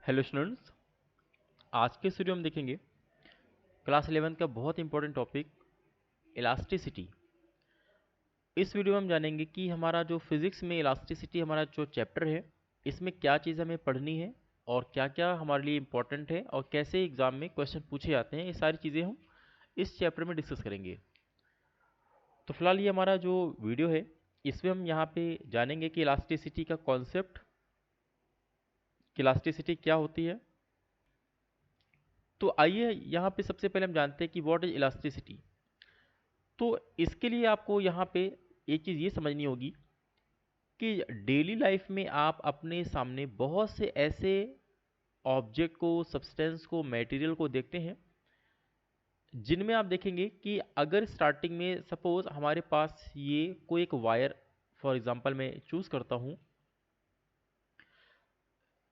Hello students. आज के इस वीडियो में देखेंगे क्लास 11 का बहुत इंपॉर्टेंट टॉपिक इलास्टिसिटी। इस वीडियो में हम जानेंगे कि हमारा जो फिजिक्स में इलास्टिसिटी हमारा जो चैप्टर है, इसमें क्या चीज़ हमें पढ़नी है और क्या क्या हमारे लिए इम्पोर्टेंट है और कैसे एग्जाम में क्वेश्चन पूछे जाते हैं। ये सारी चीज़ें हम इस चैप्टर में डिस्कस करेंगे। तो फिलहाल ये हमारा जो वीडियो है, इसमें हम यहाँ पे जानेंगे कि इलास्टिसिटी का कॉन्सेप्ट, कि इलास्टिसिटी क्या होती है। तो आइए यहाँ पे सबसे पहले हम जानते हैं कि व्हाट इज इलास्टिसिटी। तो इसके लिए आपको यहाँ पे एक चीज़ ये समझनी होगी कि डेली लाइफ में आप अपने सामने बहुत से ऐसे ऑब्जेक्ट को, सब्सटेंस को, मटेरियल को देखते हैं जिनमें आप देखेंगे कि अगर स्टार्टिंग में सपोज हमारे पास ये कोई एक वायर, फॉर एग्जांपल मैं चूज़ करता हूँ,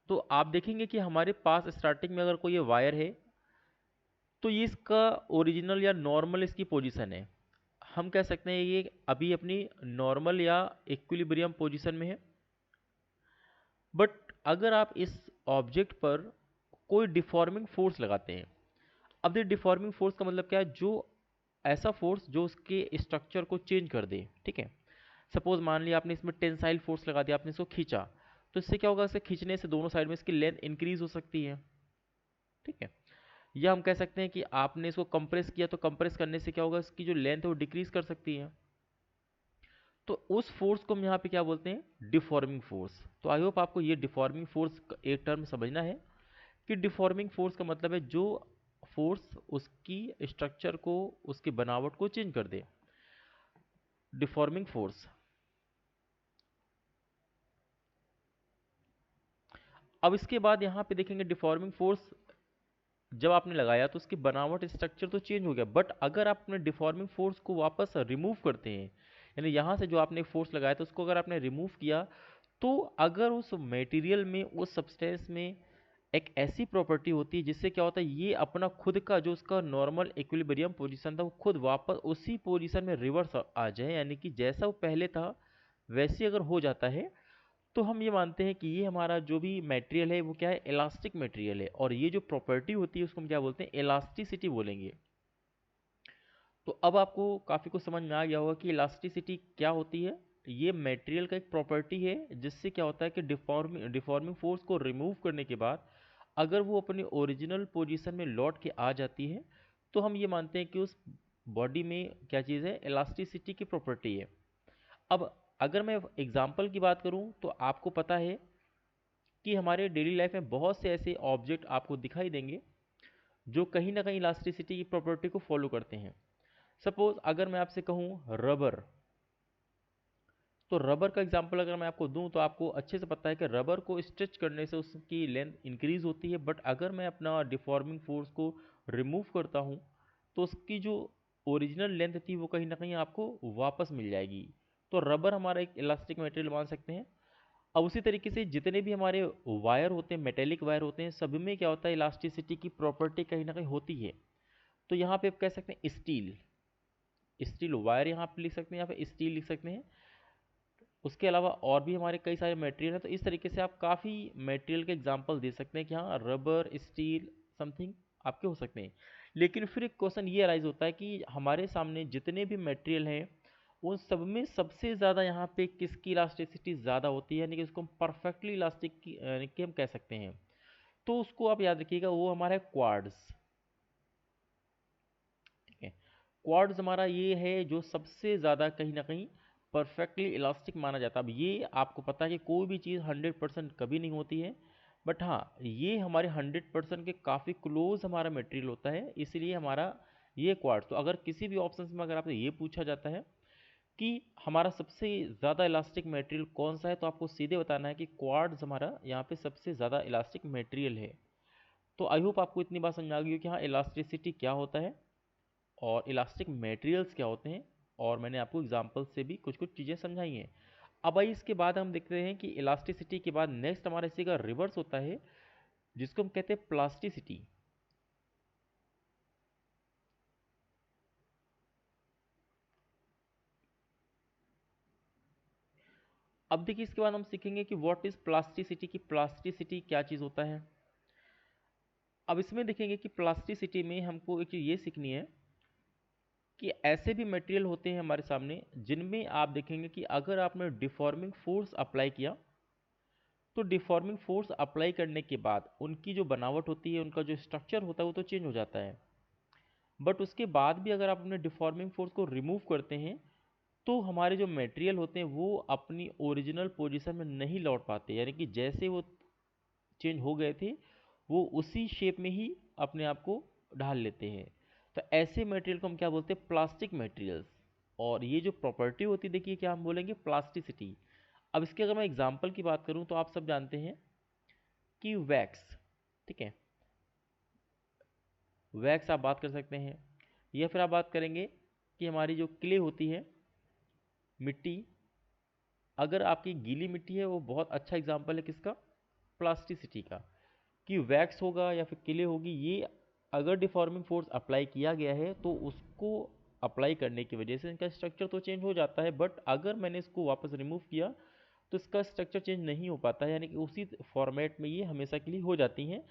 तो आप देखेंगे कि हमारे पास स्टार्टिंग में अगर कोई ये वायर है तो ये इसका ओरिजिनल या नॉर्मल इसकी पोजीशन है। हम कह सकते हैं ये अभी अपनी नॉर्मल या इक्विलिब्रियम पोजीशन में है। बट अगर आप इस ऑब्जेक्ट पर कोई डिफॉर्मिंग फोर्स लगाते हैं, अब ये डिफॉर्मिंग फोर्स का मतलब क्या है? जो ऐसा फोर्स जो उसके स्ट्रक्चर को चेंज कर दे। ठीक है, सपोज मान लिया आपने इसमें टेंसाइल फोर्स लगा दिया, आपने इसको खींचा, तो इससे क्या होगा? इससे खींचने से दोनों साइड में इसकी लेंथ इंक्रीज हो सकती है। ठीक है, या हम कह सकते हैं कि आपने इसको कंप्रेस किया, तो कंप्रेस करने से क्या होगा? इसकी जो लेंथ है वो डिक्रीज कर सकती है। तो उस फोर्स को हम यहाँ पे क्या बोलते हैं? Deforming force. तो आई होप आपको ये डिफॉर्मिंग फोर्स एक टर्म समझना है कि डिफॉर्मिंग फोर्स का मतलब है जो फोर्स उसकी स्ट्रक्चर को, उसकी बनावट को चेंज कर दे, डिफॉर्मिंग फोर्स। अब इसके बाद यहाँ पे देखेंगे डिफॉर्मिंग फोर्स जब आपने लगाया तो उसकी बनावट, स्ट्रक्चर तो चेंज हो गया, बट अगर आप अपने डिफॉर्मिंग फोर्स को वापस रिमूव करते हैं, यानी यहाँ से जो आपने फोर्स लगाया था उसको अगर आपने रिमूव किया, तो अगर उस मटेरियल में, उस सब्सटेंस में एक ऐसी प्रॉपर्टी होती है जिससे क्या होता है, ये अपना खुद का जो उसका नॉर्मल इक्विलिब्रियम पोजीशन था वो खुद वापस उसी पोजीशन में रिवर्स आ जाए, यानी कि जैसा वो पहले था वैसे अगर हो जाता है, तो हम ये मानते हैं कि ये हमारा जो भी मटेरियल है वो क्या है? इलास्टिक मटेरियल है। और ये जो प्रॉपर्टी होती है उसको हम क्या बोलते हैं? इलास्टिसिटी बोलेंगे। तो अब आपको काफ़ी कुछ समझ में आ गया होगा कि इलास्टिसिटी क्या होती है। ये मटेरियल का एक प्रॉपर्टी है जिससे क्या होता है कि डिफॉर्मिंग फोर्स को रिमूव करने के बाद अगर वो अपनी ओरिजिनल पोजीशन में लौट के आ जाती है, तो हम ये मानते हैं कि उस बॉडी में क्या चीज़ है? इलास्टिसिटी की प्रॉपर्टी है। अब अगर मैं एग्जाम्पल की बात करूं तो आपको पता है कि हमारे डेली लाइफ में बहुत से ऐसे ऑब्जेक्ट आपको दिखाई देंगे जो कहीं ना कहीं इलास्टिसिटी की प्रॉपर्टी को फॉलो करते हैं। सपोज अगर मैं आपसे कहूँ रबर, तो रबर का एग्जांपल अगर मैं आपको दूं तो आपको अच्छे से पता है कि रबर को स्ट्रेच करने से उसकी लेंथ इंक्रीज होती है, बट अगर मैं अपना डिफॉर्मिंग फोर्स को रिमूव करता हूं तो उसकी जो ओरिजिनल लेंथ थी वो कहीं ना कहीं आपको वापस मिल जाएगी। तो रबर हमारा एक इलास्टिक मटेरियल मान सकते हैं। अब उसी तरीके से जितने भी हमारे वायर होते हैं, मेटेलिक वायर होते हैं, सब में क्या होता है? इलास्टिसिटी की प्रॉपर्टी कहीं ना कहीं होती है। तो यहाँ पे आप कह सकते हैं स्टील, स्टील वायर यहाँ पे लिख सकते हैं, यहाँ पे स्टील लिख सकते हैं। उसके अलावा और भी हमारे कई सारे मटेरियल हैं, तो इस तरीके से आप काफ़ी मटेरियल के एग्जांपल दे सकते हैं कि हाँ रबर, स्टील, समथिंग आपके हो सकते हैं। लेकिन फिर एक क्वेश्चन ये अराइज होता है कि हमारे सामने जितने भी मटेरियल हैं उन सब में सबसे ज़्यादा यहाँ पे किसकी इलास्टिसिटी ज़्यादा होती है, यानी कि उसको हम परफेक्टली इलास्टिक की, यानी कि हम कह सकते हैं। तो उसको आप याद रखिएगा, वो हमारा है क्वार्ट्ज। ठीक है, क्वार्ट्ज हमारा ये है जो सबसे ज़्यादा कहीं ना कहीं परफेक्टली इलास्टिक माना जाता है। अब ये आपको पता है कि कोई भी चीज़ 100% कभी नहीं होती है, बट हाँ ये हमारे 100% के काफ़ी क्लोज हमारा मटेरियल होता है, इसलिए हमारा ये क्वार्ट्ज। तो अगर किसी भी ऑप्शन में अगर आपसे ये पूछा जाता है कि हमारा सबसे ज़्यादा इलास्टिक मटेरियल कौन सा है, तो आपको सीधे बताना है कि क्वार्ट्ज हमारा यहाँ पे सबसे ज़्यादा इलास्टिक मटेरियल है। तो आई होप आपको इतनी बात समझ आ गई हो कि हाँ इलास्टिसिटी क्या होता है और इलास्टिक मटेरियल्स क्या होते हैं, और मैंने आपको एग्जांपल से भी कुछ कुछ चीज़ें समझाई हैं। अब आइए इसके बाद हम देखते हैं कि इलास्टिसिटी के बाद नेक्स्ट हमारा इसी का रिवर्स होता है जिसको हम कहते हैं प्लास्टिसिटी। अब देखिए इसके बाद हम सीखेंगे कि व्हाट इज प्लास्टिसिटी, की प्लास्टिसिटी क्या चीज़ होता है। अब इसमें देखेंगे कि प्लास्टिसिटी में हमको एक चीज़ ये सीखनी है कि ऐसे भी मटेरियल होते हैं हमारे सामने जिनमें आप देखेंगे कि अगर आपने डिफॉर्मिंग फोर्स अप्लाई किया तो डिफॉर्मिंग फोर्स अप्लाई करने के बाद उनकी जो बनावट होती है, उनका जो स्ट्रक्चर होता है वो तो चेंज हो जाता है, बट उसके बाद भी अगर आप अपने डिफॉर्मिंग फोर्स को रिमूव करते हैं तो हमारे जो मटेरियल होते हैं वो अपनी ओरिजिनल पोजीशन में नहीं लौट पाते, यानी कि जैसे वो चेंज हो गए थे वो उसी शेप में ही अपने आप को ढाल लेते हैं। तो ऐसे मटेरियल को हम क्या बोलते हैं? Plastic materials. और ये जो प्रॉपर्टी होती है, देखिए क्या हम बोलेंगे? प्लास्टिसिटी। अब इसके अगर मैं एग्जांपल की बात करूं तो आप सब जानते हैं कि वैक्स, ठीक है, वैक्स आप बात कर सकते हैं, या फिर आप बात करेंगे कि हमारी जो क्ले होती है, मिट्टी, अगर आपकी गीली मिट्टी है, वो बहुत अच्छा एग्जांपल है किसका? प्लास्टिसिटी का। कि वैक्स होगा या फिर क्ले होगी, ये अगर डिफॉर्मिंग फोर्स अप्लाई किया गया है तो उसको अप्लाई करने की वजह से इनका स्ट्रक्चर तो चेंज हो जाता है, बट अगर मैंने इसको वापस रिमूव किया तो इसका स्ट्रक्चर चेंज नहीं हो पाता है, यानी कि उसी फॉर्मेट में ये हमेशा के लिए हो जाती हैं।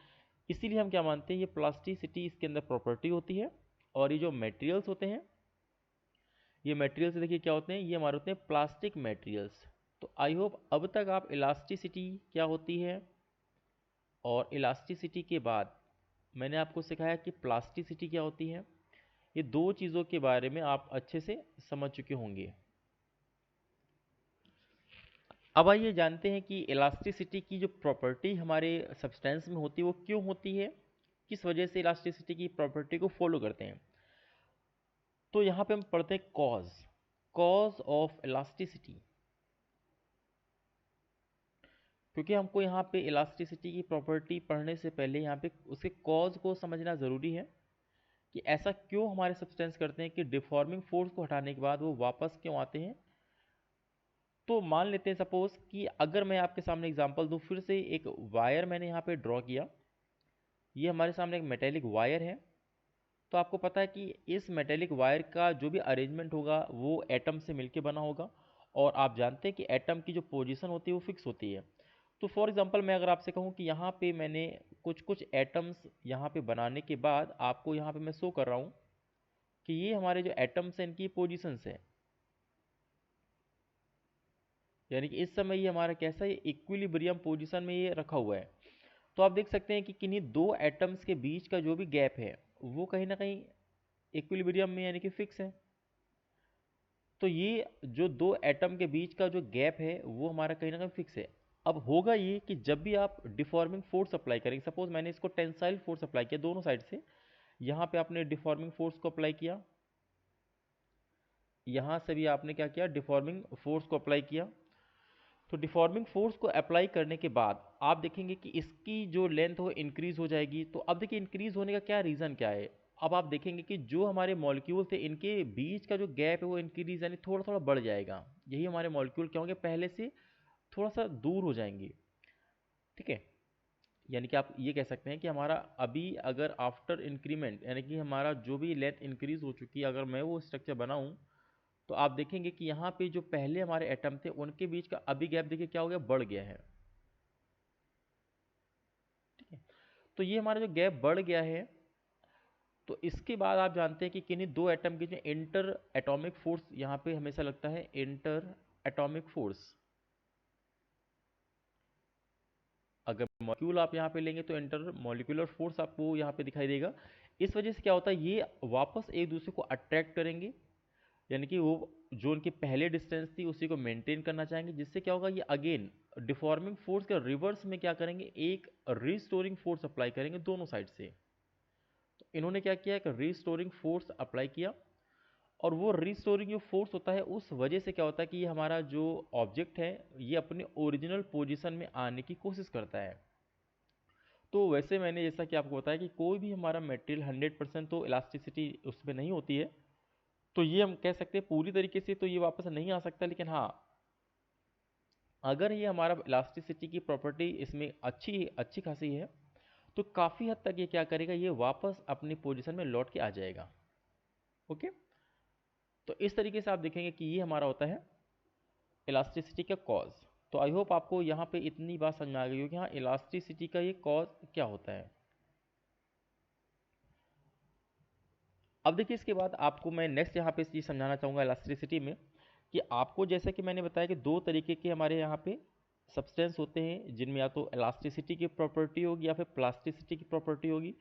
इसीलिए हम क्या मानते हैं? ये प्लास्टिसिटी इसके अंदर प्रॉपर्टी होती है। और ये जो मटेरियल्स होते हैं, ये मटेरियल्स देखिए क्या होते हैं? ये हमारे होते हैं प्लास्टिक मटेरियल्स। तो आई होप अब तक आप इलास्टिसिटी क्या होती है और इलास्टिसिटी के बाद मैंने आपको सिखाया कि प्लास्टिसिटी क्या होती है, ये दो चीज़ों के बारे में आप अच्छे से समझ चुके होंगे। अब आइए जानते हैं कि इलास्टिसिटी की जो प्रॉपर्टी हमारे सब्सटेंस में होती है वो क्यों होती है, किस वजह से इलास्टिसिटी की प्रॉपर्टी को फॉलो करते हैं। तो यहाँ पे हम पढ़ते हैं कॉज, कॉज ऑफ इलास्टिसिटी। क्योंकि हमको यहाँ पे इलास्टिसिटी की प्रॉपर्टी पढ़ने से पहले यहाँ पे उसके कॉज को समझना ज़रूरी है कि ऐसा क्यों हमारे सब्सटेंस करते हैं कि डिफॉर्मिंग फोर्स को हटाने के बाद वो वापस क्यों आते हैं। तो मान लेते हैं सपोज कि अगर मैं आपके सामने एग्जांपल दूं, फिर से एक वायर मैंने यहाँ पे ड्रॉ किया, ये हमारे सामने एक मेटेलिक वायर है। तो आपको पता है कि इस मेटेलिक वायर का जो भी अरेंजमेंट होगा वो एटम से मिलके बना होगा, और आप जानते हैं कि एटम की जो पोजीशन होती है वो फिक्स होती है। तो फॉर एग्जांपल मैं अगर आपसे कहूँ कि यहाँ पे मैंने कुछ कुछ एटम्स यहाँ पे बनाने के बाद आपको यहाँ पे मैं शो कर रहा हूँ कि ये हमारे जो एटम्स हैं इनकी पोजीशंस हैं, यानी कि इस समय ये हमारा कैसा है? इक्विलिब्रियम पोजीशन में ये रखा हुआ है। तो आप देख सकते हैं कि किन्हीं दो एटम्स के बीच का जो भी गैप है वो कहीं ना कहीं इक्विलिब्रियम में यानी कि फिक्स है। तो ये जो दो एटम के बीच का जो गैप है वो हमारा कहीं ना कहीं फिक्स है। अब होगा ये कि जब भी आप डिफॉर्मिंग फोर्स अप्लाई करेंगे, सपोज मैंने इसको टेंसाइल फोर्स अप्लाई किया दोनों साइड से, यहाँ पे आपने डिफॉर्मिंग फोर्स को अप्लाई किया, यहाँ से भी आपने क्या किया? डिफॉर्मिंग फोर्स को अप्लाई किया। तो डिफॉर्मिंग फोर्स को अप्लाई करने के बाद आप देखेंगे कि इसकी जो लेंथ हो इंक्रीज हो जाएगी। तो अब देखिए इंक्रीज होने का क्या रीज़न क्या है। अब आप देखेंगे कि जो हमारे मॉलिक्यूल थे इनके बीच का जो गैप है वो इंक्रीज यानी थोड़ा थोड़ा बढ़ जाएगा। यही हमारे मॉलिक्यूल क्या होंगे? पहले से थोड़ा सा दूर हो जाएंगे, ठीक है। यानी कि आप ये कह सकते हैं कि हमारा अभी अगर आफ्टर इंक्रीमेंट यानी कि हमारा जो भी लेंथ इंक्रीज हो चुकी है, अगर मैं वो स्ट्रक्चर बनाऊं तो आप देखेंगे कि यहाँ पे जो पहले हमारे एटम थे उनके बीच का अभी गैप देखिए क्या हो गया? बढ़ गया है, ठीक है। तो ये हमारा जो गैप बढ़ गया है, तो इसके बाद आप जानते हैं कि किन्हीं दो एटम के बीच में इंटर एटॉमिक फोर्स यहाँ पे हमेशा लगता है, इंटर एटॉमिक फोर्स। अगर मॉलिक्यूल आप यहाँ पे लेंगे तो इंटर मॉलिक्यूलर फोर्स आपको यहाँ पे दिखाई देगा। इस वजह से क्या होता है? ये वापस एक दूसरे को अट्रैक्ट करेंगे, यानी कि वो जो उनकी पहले डिस्टेंस थी उसी को मेंटेन करना चाहेंगे, जिससे क्या होगा? ये अगेन डिफॉर्मिंग फोर्स के रिवर्स में क्या करेंगे? एक रिस्टोरिंग फोर्स अप्लाई करेंगे दोनों साइड से। तो इन्होंने क्या किया? एक रिस्टोरिंग फोर्स अप्लाई किया, और वो रिस्टोरिंग जो फोर्स होता है उस वजह से क्या होता है कि ये हमारा जो ऑब्जेक्ट है ये अपने ओरिजिनल पोजीशन में आने की कोशिश करता है। तो वैसे मैंने जैसा कि आपको बताया कि कोई भी हमारा मटेरियल 100% तो इलास्टिसिटी उसमें नहीं होती है, तो ये हम कह सकते हैं पूरी तरीके से तो ये वापस नहीं आ सकता, लेकिन हाँ अगर ये हमारा इलास्टिसिटी की प्रॉपर्टी इसमें अच्छी अच्छी खासी है तो काफ़ी हद तक ये क्या करेगा? ये वापस अपनी पोजीशन में लौट के आ जाएगा। ओके, तो इस तरीके से आप देखेंगे कि ये हमारा होता है इलास्टिसिटी का कॉज। तो आई होप आपको यहाँ पे इतनी बात समझ में आ गई हो कि हाँ इलास्टिसिटी का ये कॉज क्या होता है। अब देखिए इसके बाद आपको मैं नेक्स्ट यहाँ पे चीज़ समझाना चाहूँगा इलास्टिसिटी में, कि आपको जैसे कि मैंने बताया कि दो तरीके के हमारे यहाँ पे सब्सटेंस होते हैं, जिनमें या तो इलास्टिसिटी की प्रॉपर्टी होगी या फिर प्लास्टिसिटी की प्रॉपर्टी होगी।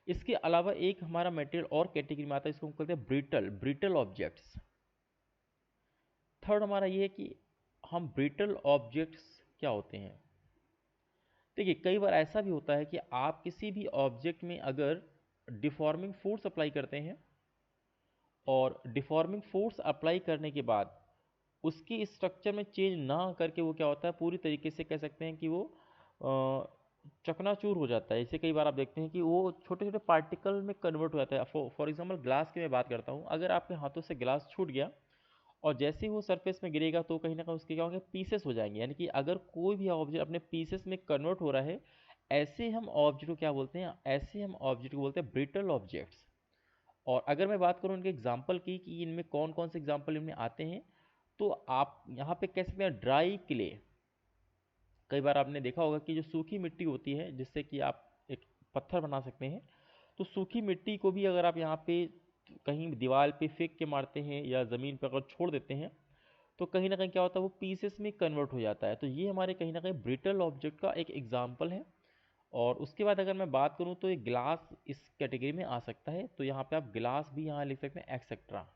इसके अलावा एक हमारा मटेरियल और कैटेगरी में आता है, इसको हम कहते हैं ब्रिटल ब्रिटल ऑब्जेक्ट्स। थर्ड हमारा ये है कि हम ब्रिटल ऑब्जेक्ट्स क्या होते हैं। देखिए कई बार ऐसा भी होता है कि आप किसी भी ऑब्जेक्ट में अगर डिफॉर्मिंग फोर्स अप्लाई करते हैं, और डिफॉर्मिंग फोर्स अप्लाई करने के बाद उसकी स्ट्रक्चर में चेंज ना करके वो क्या होता है, पूरी तरीके से कह सकते हैं कि वो चकनाचूर हो जाता है। इसे कई बार आप देखते हैं कि वो छोटे छोटे पार्टिकल में कन्वर्ट हो जाता है। फॉर एग्जांपल ग्लास की मैं बात करता हूँ, अगर आपके हाथों से ग्लास छूट गया और जैसे ही वो सरफेस में गिरेगा तो कहीं ना कहीं उसके क्या होंगे, पीसेस हो जाएंगे। यानी कि अगर कोई भी ऑब्जेक्ट अपने पीसेस में कन्वर्ट हो रहा है, ऐसे हम ऑब्जेक्ट को क्या बोलते हैं, ऐसे हम ऑब्जेक्ट को बोलते हैं ब्रिटल ऑब्जेक्ट्स। और अगर मैं बात करूँ इनके एग्जाम्पल की कि इनमें कौन कौन से एग्जाम्पल इनमें आते हैं, तो आप यहाँ पे कह सकते हैं ड्राई क्ले। कई बार आपने देखा होगा कि जो सूखी मिट्टी होती है जिससे कि आप एक पत्थर बना सकते हैं, तो सूखी मिट्टी को भी अगर आप यहाँ पे कहीं दीवार पे फेंक के मारते हैं या ज़मीन पर अगर छोड़ देते हैं, तो कहीं ना कहीं क्या होता है, वो पीसेस में कन्वर्ट हो जाता है। तो ये हमारे कहीं ना कहीं ब्रिटल ऑब्जेक्ट का एक एग्जाम्पल है। और उसके बाद अगर मैं बात करूँ तो ये ग्लास इस कैटेगरी में आ सकता है, तो यहाँ पे आप ग्लास भी यहाँ लिख सकते हैं एक्सेट्रा।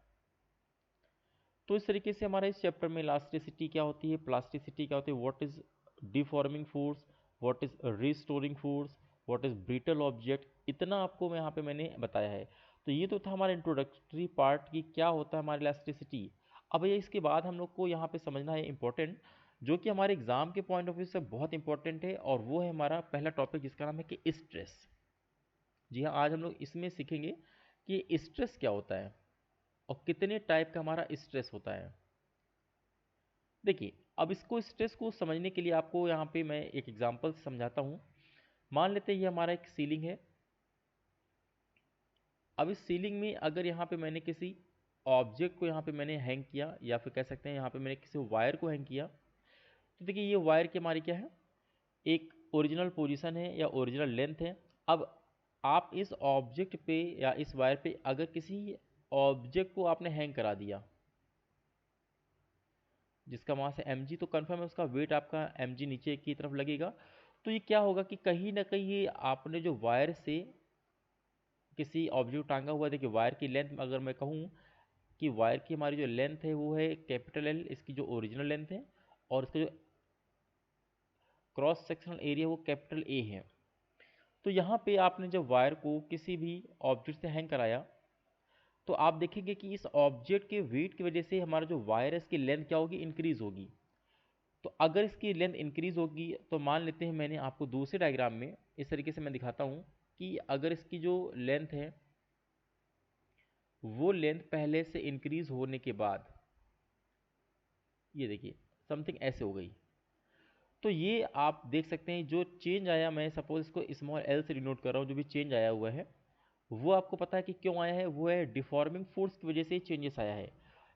तो इस तरीके से हमारे इस चैप्टर में इलास्टिसिटी क्या होती है, प्लास्टिसिटी क्या होती है, what is deforming force, what is restoring force, what is brittle object, इतना आपको मैं यहाँ पे मैंने बताया है। तो ये तो था हमारा इंट्रोडक्टरी पार्ट कि क्या होता है हमारी इलास्टिसिटी। अब ये इसके बाद हम लोग को यहाँ पे समझना है इंपॉर्टेंट, जो कि हमारे एग्जाम के पॉइंट ऑफ व्यू से बहुत इंपॉर्टेंट है, और वो है हमारा पहला टॉपिक जिसका नाम है कि स्ट्रेस। जी हाँ, आज हम लोग इसमें सीखेंगे कि स्ट्रेस क्या होता है और कितने टाइप का हमारा स्ट्रेस होता है। देखिए अब इसको स्ट्रेस को समझने के लिए आपको यहाँ पे मैं एक एग्जांपल से समझाता हूँ। मान लेते हैं ये हमारा एक सीलिंग है। अब इस सीलिंग में अगर यहाँ पे मैंने किसी ऑब्जेक्ट को यहाँ पे मैंने हैंग किया, या फिर कह सकते हैं यहाँ पे मैंने किसी वायर को हैंग किया, तो देखिए ये वायर की हमारी क्या है, एक ओरिजिनल पोजीशन है या ओरिजिनल लेंथ है। अब आप इस ऑब्जेक्ट पे या इस वायर पे अगर किसी ऑब्जेक्ट को आपने हैंग करा दिया जिसका मास है mg, तो कन्फर्म है उसका वेट आपका mg नीचे की तरफ लगेगा। तो ये क्या होगा कि कहीं ना कहीं ये आपने जो वायर से किसी ऑब्जेक्ट टांगा हुआ है, देखिए वायर की लेंथ अगर मैं कहूँ कि वायर की हमारी जो लेंथ है वो है कैपिटल एल, इसकी जो ओरिजिनल लेंथ है, और इसका जो क्रॉस सेक्शनल एरिया वो कैपिटल ए है। तो यहाँ पे आपने जब वायर को किसी भी ऑब्जेक्ट से हैंग कराया, तो आप देखेंगे कि इस ऑब्जेक्ट के वेट की वजह से हमारा जो वायर है इसकी लेंथ क्या होगी, इंक्रीज होगी। तो अगर इसकी लेंथ इंक्रीज होगी तो मान लेते हैं, मैंने आपको दूसरे डायग्राम में इस तरीके से मैं दिखाता हूँ कि अगर इसकी जो लेंथ है वो लेंथ पहले से इंक्रीज होने के बाद ये देखिए समथिंग ऐसे हो गई, तो ये आप देख सकते हैं जो चेंज आया, मैं सपोज इसको स्मॉल एल से डिनोट कर रहा हूँ, जो भी चेंज आया हुआ है वो आपको पता है कि क्यों आया है, वो है डिफॉर्मिंग फोर्स की वजह से ही चेंजेस आया है।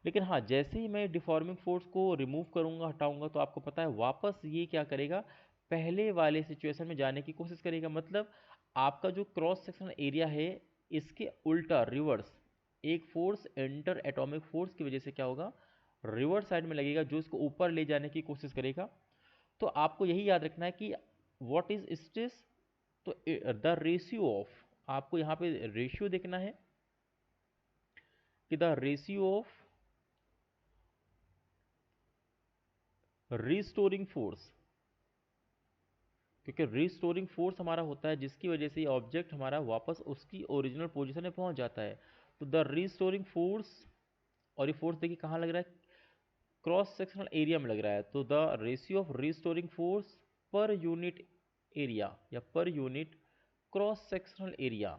लेकिन हाँ, जैसे ही मैं डिफॉर्मिंग फोर्स को रिमूव करूंगा, हटाऊंगा, तो आपको पता है वापस ये क्या करेगा, पहले वाले सिचुएशन में जाने की कोशिश करेगा। मतलब आपका जो क्रॉस सेक्शनल एरिया है इसके उल्टा रिवर्स एक फोर्स इंटर एटॉमिक फोर्स की वजह से क्या होगा, रिवर्स साइड में लगेगा, जो इसको ऊपर ले जाने की कोशिश करेगा। तो आपको यही याद रखना है कि व्हाट इज स्ट्रेस, तो द रेशियो ऑफ, आपको यहाँ पे रेशियो देखना है कि the ratio of restoring force, क्योंकि रिस्टोरिंग फोर्स हमारा होता है जिसकी वजह से ऑब्जेक्ट हमारा वापस उसकी ओरिजिनल पोजीशन में पहुंच जाता है। तो द रिस्टोरिंग फोर्स, और ये फोर्स देखिए कहाँ लग रहा है, क्रॉस सेक्शनल एरिया में लग रहा है। तो the ratio of restoring force per unit area या per unit cross sectional area,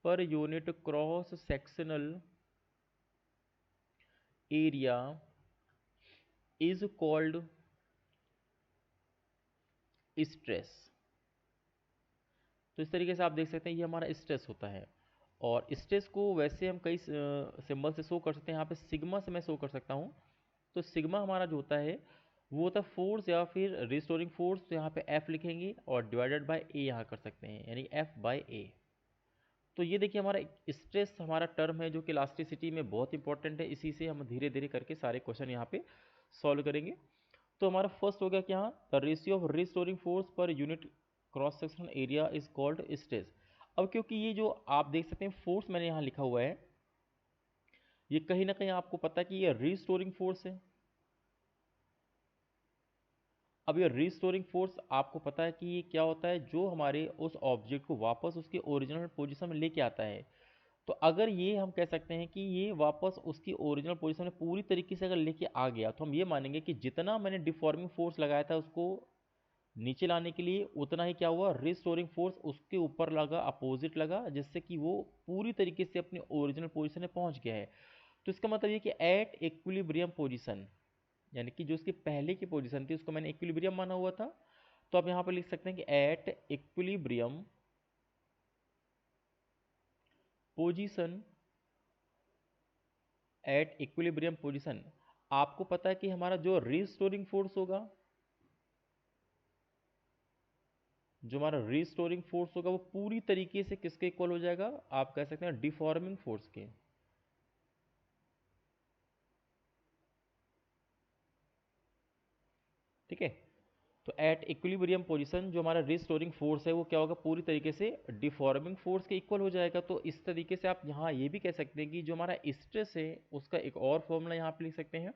per unit cross sectional area is called stress. तो इस तरीके से आप देख सकते हैं ये हमारा स्ट्रेस होता है। और स्ट्रेस को वैसे हम कई सिंबल से शो कर सकते हैं, यहाँ पे सिग्मा से मैं शो कर सकता हूँ। तो सिग्मा हमारा जो होता है वो होता है फोर्स या फिर रिस्टोरिंग फोर्स, तो यहाँ पे एफ लिखेंगे और डिवाइडेड बाय ए यहाँ कर सकते हैं, यानी एफ बाय ए। तो ये देखिए हमारा स्ट्रेस हमारा टर्म है जो कि इलास्टिसिटी में बहुत इंपॉर्टेंट है, इसी से हम धीरे धीरे करके सारे क्वेश्चन यहाँ पे सॉल्व करेंगे। तो हमारा फर्स्ट हो गया क्या, the ratio of restoring force per unit cross sectional area is called stress. अब क्योंकि ये जो आप देख सकते हैं फोर्स मैंने यहाँ लिखा हुआ है, ये कहीं ना कहीं आपको पता है कि ये रिस्टोरिंग फोर्स है। अब ये रिस्टोरिंग फोर्स आपको पता है कि ये क्या होता है, जो हमारे उस ऑब्जेक्ट को वापस उसके ओरिजिनल पोजीशन में लेके आता है। तो अगर ये हम कह सकते हैं कि ये वापस उसकी ओरिजिनल पोजीशन में पूरी तरीके से अगर लेके आ गया, तो हम ये मानेंगे कि जितना मैंने डिफॉर्मिंग फोर्स लगाया था उसको नीचे लाने के लिए, उतना ही क्या हुआ, रिस्टोरिंग फोर्स उसके ऊपर लगा, अपोजिट लगा, जिससे कि वो पूरी तरीके से अपनी ओरिजिनल पोजीशन में पहुंच गया है। तो इसका मतलब ये कि एट इक्विलिब्रियम पोजीशन, यानी कि जो उसकी पहले की पोजीशन थी उसको मैंने इक्विलिब्रियम माना हुआ था, तो आप यहाँ पर लिख सकते हैं कि at equilibrium position, at equilibrium position, आपको पता है कि हमारा जो रिस्टोरिंग फोर्स होगा, जो हमारा रिस्टोरिंग फोर्स होगा वो पूरी तरीके से किसके इक्वल हो जाएगा, आप कह सकते हैं डिफॉर्मिंग फोर्स के। ठीक है, तो एट इक्विलिब्रियम पोजीशन जो हमारा रिस्टोरिंग फोर्स है वो क्या होगा, पूरी तरीके से डिफॉर्मिंग फोर्स के इक्वल हो जाएगा। तो इस तरीके से आप यहाँ ये भी कह सकते हैं कि जो हमारा स्ट्रेस है उसका एक और फॉर्मूला यहाँ पे लिख सकते हैं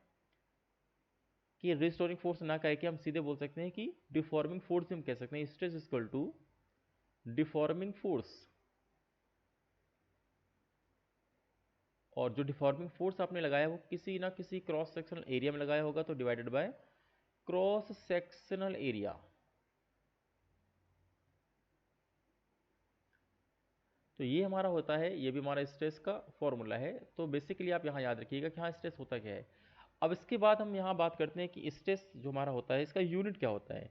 कि रिस्टोरिंग फोर्स ना कह के हम सीधे बोल सकते हैं कि डिफॉर्मिंग फोर्स हम कह सकते हैं, stress equal to deforming force. और जो डिफॉर्मिंग फोर्स आपने लगाया वो किसी ना किसी क्रॉस सेक्शनल एरिया में लगाया होगा, तो divided by cross sectional area. तो ये हमारा होता है, ये भी हमारा स्ट्रेस का फॉर्मूला है। तो बेसिकली आप यहाँ याद रखिएगा कि हाँ स्ट्रेस होता क्या है। अब इसके बाद हम यहाँ बात करते हैं कि स्ट्रेस जो हमारा होता है इसका यूनिट क्या होता है,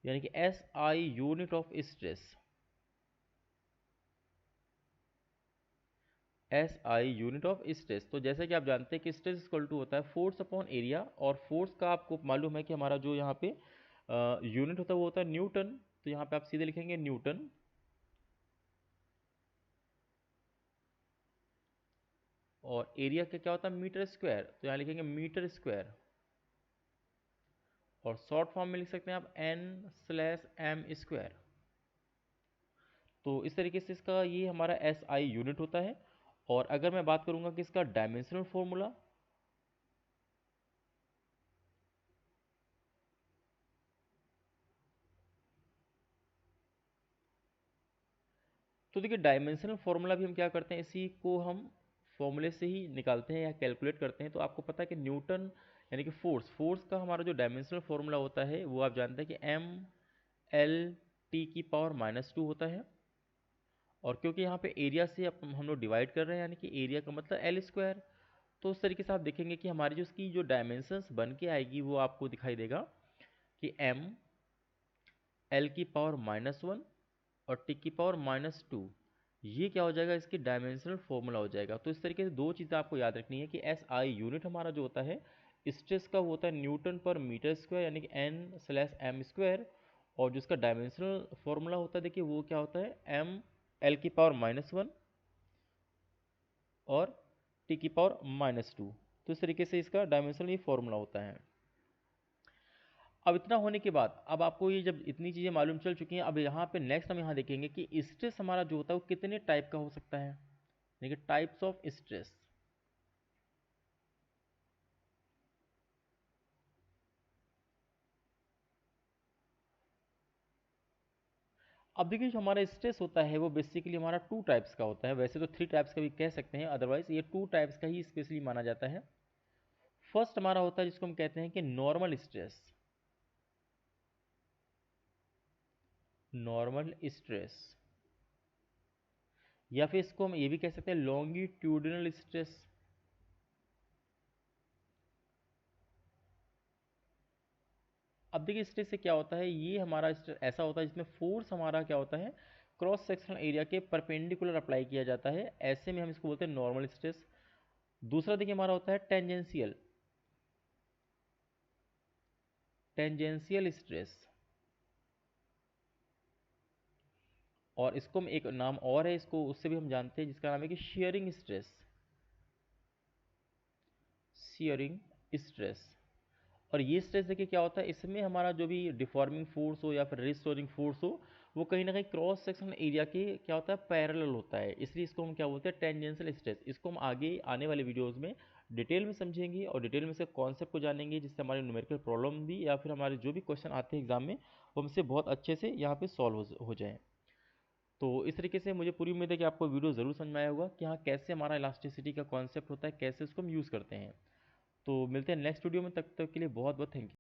यानी कि S I unit of stress, S I unit of stress. तो जैसे कि आप जानते हैं कि स्ट्रेस इक्वल टू होता है फोर्स अपॉन एरिया, और फोर्स का आपको मालूम है कि हमारा जो यहाँ पे यूनिट होता है वो होता है न्यूटन। तो यहाँ पे आप सीधे लिखेंगे न्यूटन, और एरिया का क्या होता है मीटर स्क्वायर, तो यहाँ लिखेंगे मीटर स्क्वायर, और शॉर्ट फॉर्म में लिख सकते हैं आप एन स्लैश एम स्क्वायर। तो इस तरीके से इसका ये हमारा एस आई यूनिट होता है। और अगर मैं बात करूंगा कि इसका डायमेंशनल फॉर्मूला, तो देखिए डायमेंशनल फॉर्मूला भी हम क्या करते हैं, इसी को हम फॉर्मूले से ही निकालते हैं या कैलकुलेट करते हैं। तो आपको पता है कि न्यूटन यानी कि फोर्स, फोर्स का हमारा जो डायमेंशनल फॉर्मूला होता है वो आप जानते हैं कि एम एल टी की पावर -2 होता है। और क्योंकि यहाँ पे एरिया से हम लोग डिवाइड कर रहे हैं, यानी कि एरिया का मतलब एल स्क्वायर, तो उस तरीके से आप देखेंगे कि हमारी जो उसकी जो डायमेंशंस बन के आएगी वो आपको दिखाई देगा कि एम एल की पावर -1 और टी की पावर -2, ये क्या हो जाएगा, इसकी डायमेंशनल फॉर्मूला हो जाएगा। तो इस तरीके से दो चीज़ें आपको याद रखनी है कि एस आई यूनिट हमारा जो होता है स्ट्रेस का वो होता है न्यूटन पर मीटर स्क्वायर, यानी कि एन स्लैश एम स्क्वायर। और जो इसका डायमेंशनल फॉर्मूला होता है देखिए वो क्या होता है, एम एल की पावर -1 और टी की पावर -2। तो इस तरीके से इसका डायमेंशनल ये फॉर्मूला होता है। अब इतना होने के बाद, अब आपको ये जब इतनी चीज़ें मालूम चल चुकी हैं, अब यहाँ पे नेक्स्ट हम यहाँ देखेंगे कि स्ट्रेस हमारा जो होता है वो कितने टाइप का हो सकता है, यानी कि टाइप्स ऑफ स्ट्रेस। अब देखिए जो हमारा स्ट्रेस होता है वो बेसिकली हमारा टू टाइप्स का होता है, वैसे तो थ्री टाइप्स का भी कह सकते हैं, अदरवाइज ये टू टाइप्स का ही स्पेशली माना जाता है। फर्स्ट हमारा होता है जिसको हम कहते हैं कि नॉर्मल स्ट्रेस, नॉर्मल स्ट्रेस, या फिर इसको हम ये भी कह सकते हैं लॉन्गिट्यूडिनल स्ट्रेस। अब देखिए स्ट्रेस से क्या होता है, ये हमारा स्ट्रेस ऐसा होता है जिसमें फोर्स हमारा क्या होता है, क्रॉस सेक्शनल एरिया के परपेंडिकुलर अप्लाई किया जाता है, ऐसे में हम इसको बोलते हैं नॉर्मल स्ट्रेस। दूसरा देखिए हमारा होता है टेंजेंशियल, टेंजेंशियल स्ट्रेस। और इसको हम एक नाम और है, इसको उससे भी हम जानते हैं, जिसका नाम है कि शेयरिंग स्ट्रेस। Sharing stress. और ये स्ट्रेस देखिए क्या होता है, इसमें हमारा जो भी डिफॉर्मिंग फोर्स हो या फिर रिस्टोरिंग फोर्स हो, वो कहीं ना कहीं क्रॉस सेक्शन एरिया के क्या होता है, पैरेलल होता है, इसलिए इसको हम क्या बोलते हैं, टेंजेंशियल स्ट्रेस। इसको हम आगे आने वाले वीडियोस में डिटेल में समझेंगे और डिटेल में से कॉन्सेप्ट को जानेंगे, जिससे हमारे न्यूमेरिकल प्रॉब्लम भी या फिर हमारे जो भी क्वेश्चन आते हैं एग्जाम में, वो हमसे बहुत अच्छे से यहाँ पे सॉल्व हो जाए। तो इस तरीके से मुझे पूरी उम्मीद है कि आपको वीडियो ज़रूर समझ में आया होगा कि हाँ कैसे हमारा इलास्टिसिटी का कॉन्सेप्ट होता है, कैसे उसको हम यूज़ करते हैं। तो मिलते हैं नेक्स्ट वीडियो में, तब तक के लिए बहुत बहुत थैंक यू।